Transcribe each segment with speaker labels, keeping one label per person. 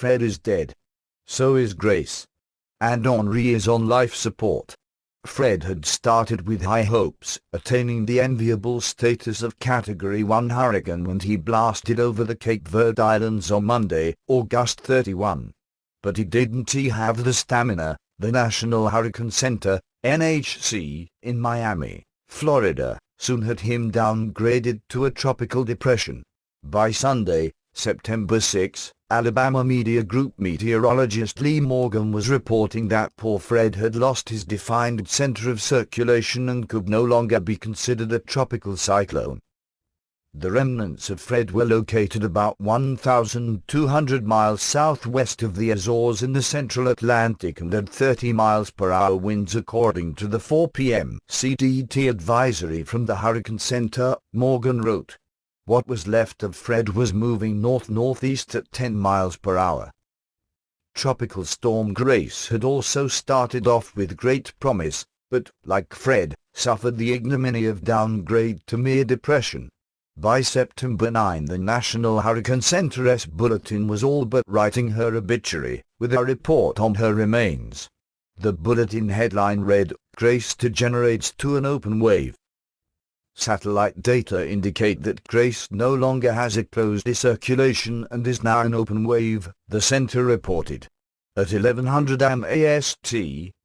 Speaker 1: Fred is dead. So is Grace. And Henri is on life support. Fred had started with high hopes, attaining the enviable status of Category 1 hurricane when he blasted over the Cape Verde Islands on Monday, August 31. But he didn't have the stamina. The National Hurricane Center, NHC, in Miami, Florida, soon had him downgraded to a tropical depression. By Sunday, September 6, Alabama media group meteorologist Leigh Morgan was reporting that poor Fred had lost his defined center of circulation and could no longer be considered a tropical cyclone. The remnants of Fred were located about 1,200 miles southwest of the Azores in the central Atlantic and had 30 miles per hour winds according to the 4 p.m. CDT advisory from the Hurricane Center, Morgan wrote. What was left of Fred was moving north-northeast at 10 miles per hour. Tropical storm Grace had also started off with great promise, but, like Fred, suffered the ignominy of downgrade to mere depression. By September 9 the National Hurricane Center's bulletin was all but writing her obituary, with a report on her remains. The bulletin headline read, Grace degenerates to an open wave. Satellite data indicate that Grace no longer has a closed circulation and is now an open wave, the center reported. At 1100 am AST,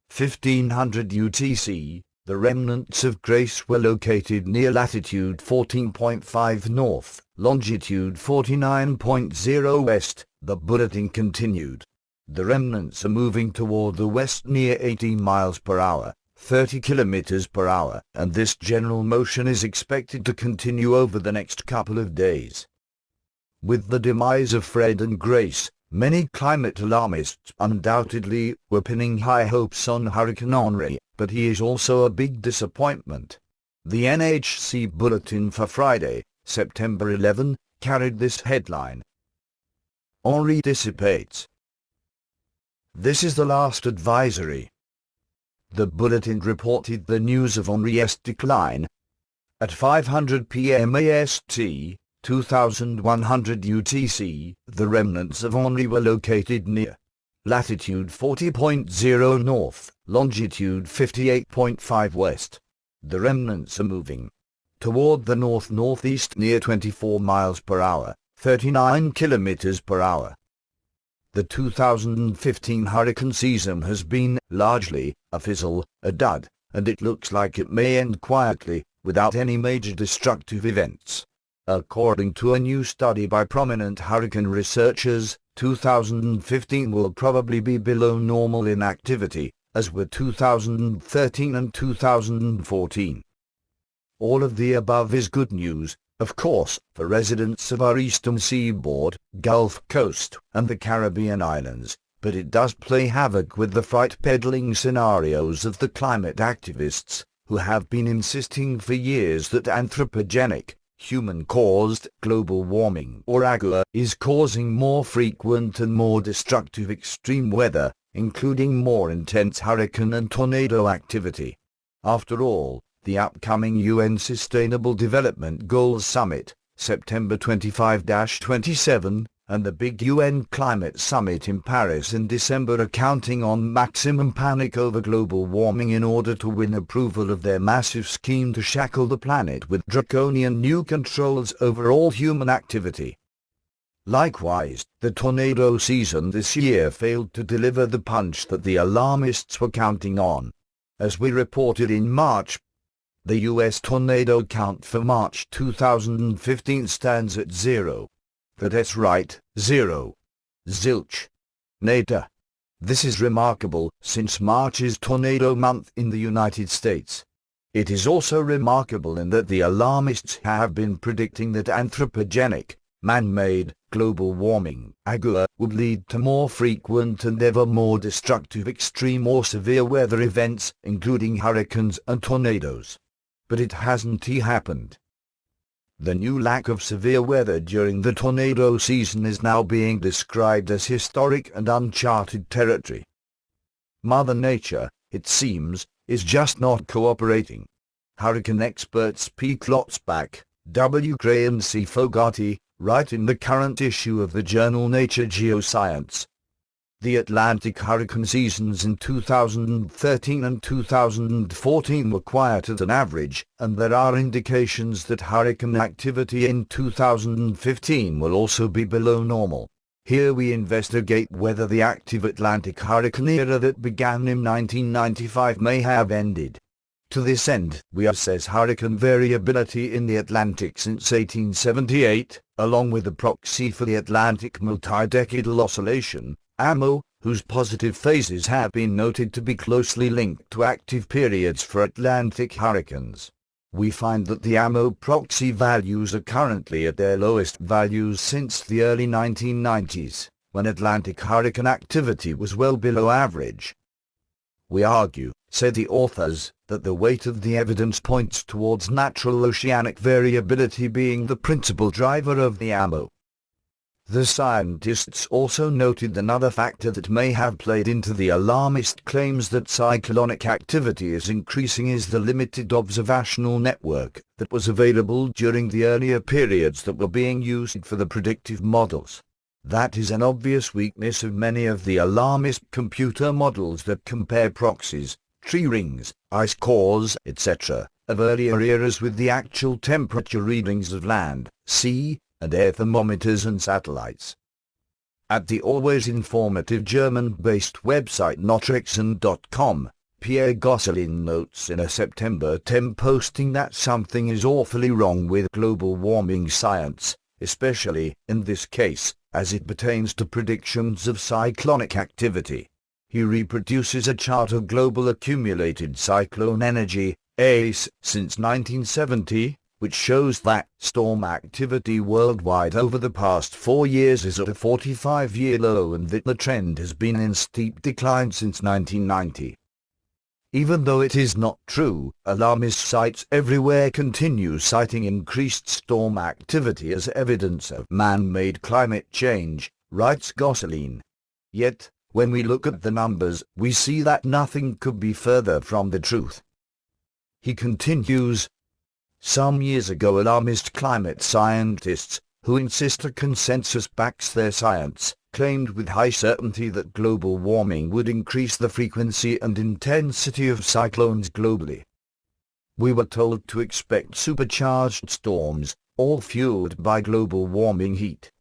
Speaker 1: 1500 UTC, the remnants of Grace were located near latitude 14.5 north, longitude 49.0 west, the bulletin continued. The remnants are moving toward the west near 18 miles per hour. 30 kilometers per hour, and this general motion is expected to continue over the next couple of days. With the demise of Fred and Grace, many climate alarmists undoubtedly were pinning high hopes on Hurricane Henri, but he is also a big disappointment. The NHC bulletin for Friday, September 11, carried this headline. Henri dissipates. This is the last advisory. The bulletin reported the news of Henri's decline. At 500 p.m. AST, 2100 UTC, the remnants of Henri were located near latitude 40.0 north, longitude 58.5 west. The remnants are moving toward the north-northeast near 24 miles per hour, 39 kilometers per hour. The 2015 hurricane season has been, largely, a fizzle, a dud, and it looks like it may end quietly, without any major destructive events. According to a new study by prominent hurricane researchers, 2015 will probably be below normal in activity, as were 2013 and 2014. All of the above is good news, of course, for residents of our eastern seaboard, Gulf Coast, and the Caribbean islands, but it does play havoc with the fright-peddling scenarios of the climate activists, who have been insisting for years that anthropogenic, human-caused global warming or AGUA is causing more frequent and more destructive extreme weather, including more intense hurricane and tornado activity. After all, the upcoming UN Sustainable Development Goals Summit, September 25-27, and the big UN Climate Summit in Paris in December are counting on maximum panic over global warming in order to win approval of their massive scheme to shackle the planet with draconian new controls over all human activity. Likewise, the tornado season this year failed to deliver the punch that the alarmists were counting on. As we reported in March, the U.S. tornado count for March 2015 stands at 0. That's right, 0. Zilch. Nada. This is remarkable, since March is tornado month in the United States. It is also remarkable in that the alarmists have been predicting that anthropogenic, man-made, global warming, AGUA, would lead to more frequent and ever more destructive extreme or severe weather events, including hurricanes and tornadoes. But it hasn't happened. The new lack of severe weather during the tornado season is now being described as historic and uncharted territory. Mother Nature, it seems, is just not cooperating. Hurricane experts Pete Lotzbach, W. Graham C. Fogarty, write in the current issue of the journal Nature Geoscience. The Atlantic hurricane seasons in 2013 and 2014 were quiet at an average, and there are indications that hurricane activity in 2015 will also be below normal. Here we investigate whether the active Atlantic hurricane era that began in 1995 may have ended. To this end, we assess hurricane variability in the Atlantic since 1878, along with a proxy for the Atlantic multi-decadal oscillation, AMO, whose positive phases have been noted to be closely linked to active periods for Atlantic hurricanes. We find that the AMO proxy values are currently at their lowest values since the early 1990s, when Atlantic hurricane activity was well below average. We argue, said the authors, that the weight of the evidence points towards natural oceanic variability being the principal driver of the AMO. The scientists also noted another factor that may have played into the alarmist claims that cyclonic activity is increasing is the limited observational network that was available during the earlier periods that were being used for the predictive models. That is an obvious weakness of many of the alarmist computer models that compare proxies, tree rings, ice cores, etc., of earlier eras with the actual temperature readings of land, sea, and air thermometers and satellites. At the always informative German-based website notrexen.com, Pierre Gosselin notes in a September 10 posting that something is awfully wrong with global warming science, especially, in this case, as it pertains to predictions of cyclonic activity. He reproduces a chart of global accumulated cyclone energy, ACE, since 1970, which shows that storm activity worldwide over the past 4 years is at a 45-year low and that the trend has been in steep decline since 1990. Even though it is not true, alarmist sites everywhere continue citing increased storm activity as evidence of man-made climate change, writes Gosselin. Yet, when we look at the numbers, we see that nothing could be further from the truth. He continues, some years ago alarmist climate scientists, who insist a consensus backs their science, claimed with high certainty that global warming would increase the frequency and intensity of cyclones globally. We were told to expect supercharged storms, all fueled by global warming heat.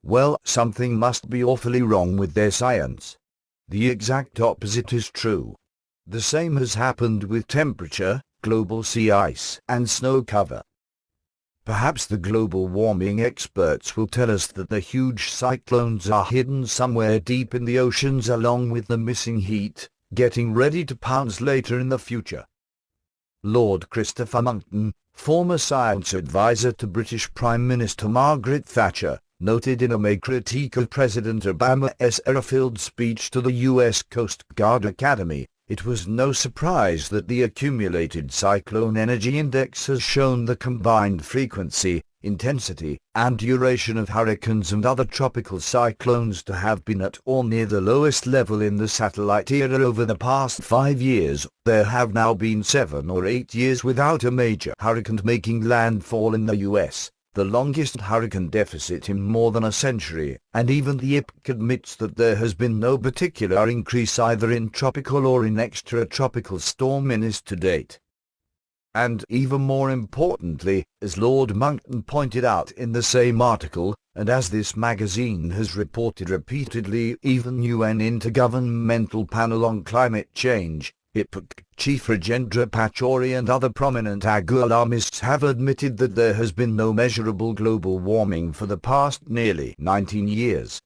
Speaker 1: Well, something must be awfully wrong with their science. The exact opposite is true. The same has happened with temperature, global sea ice, and snow cover. Perhaps the global warming experts will tell us that the huge cyclones are hidden somewhere deep in the oceans along with the missing heat, getting ready to pounce later in the future. Lord Christopher Monckton, former science advisor to British Prime Minister Margaret Thatcher, noted in a May critique of President Obama's air-filled speech to the U.S. Coast Guard Academy, it was no surprise that the accumulated cyclone energy index has shown the combined frequency, intensity, and duration of hurricanes and other tropical cyclones to have been at or near the lowest level in the satellite era over the past 5 years. There have now been 7 or 8 years without a major hurricane making landfall in the U.S., the longest hurricane deficit in more than a century, and even the IPC admits that there has been no particular increase either in tropical or in extratropical storm menace to date. And even more importantly, as Lord Monckton pointed out in the same article, and as this magazine has reported repeatedly, even UN Intergovernmental Panel on Climate Change, IPCC Chief Rajendra Pachauri and other prominent agro-alarmists have admitted that there has been no measurable global warming for the past nearly 19 years.